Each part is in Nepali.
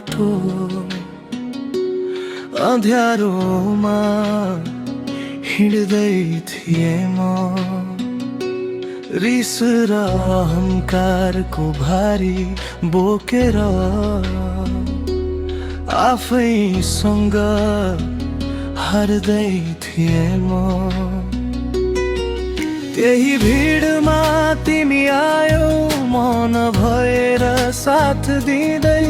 बाटो अँध्यारोमा हिँड्दै थिएँ म रिस र अहंकारको भारी बोकेर आफैसँग हार्दै थिएँ म त्यही भिडमा तिमी आयो मन भएर साथ दिँदै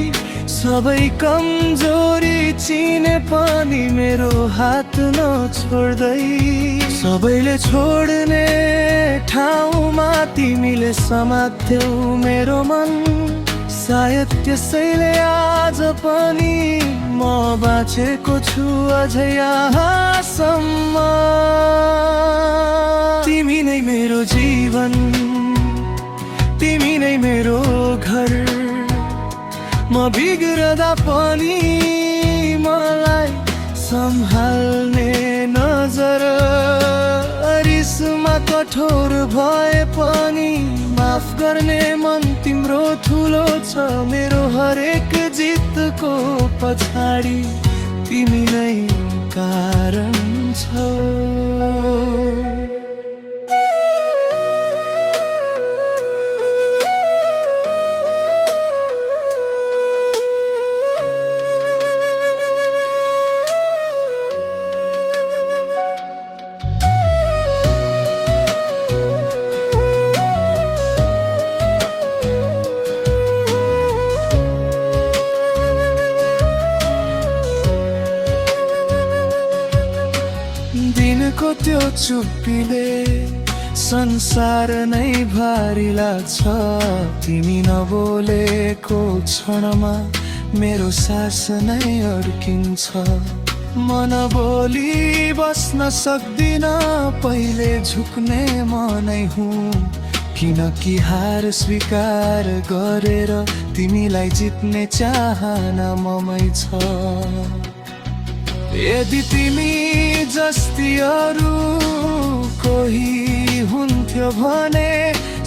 सबै कमजोरी चिने पनि मेरो हात नछोड्दै सबैले छोड्ने ठाउँमा तिमीले समात्यौ मेरो मन सायद त्यसैले आज पनि म बाँचेको छु अझै यहाँसम्म तिमी नै मेरो जीवन तिमी नै मेरो घर म बिग्रदा पनि मलाई सम्हाल्ने नजर रिसमा कठोर भए पनि माफ गर्ने मन तिम्रो ठुलो छ मेरो हरेक जितको पछाडि तिमी नै कारण छौ दिनको त्यो चुप्पीले संसार नै भारी लाग्छ तिमी नबोलेको क्षणमा मेरो सास नै अड्किन्छ मन बोली बस्न सक्दिन पहिले झुक्ने म नै हुँ किनकि हार स्वीकार गरेर तिमीलाई जित्ने चाहना ममै छ यदि तिमी जस्ती अरू कोही हुन्थ्यो भने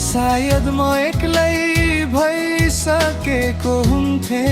सायद म एक्लै भइसकेको हुन्थे।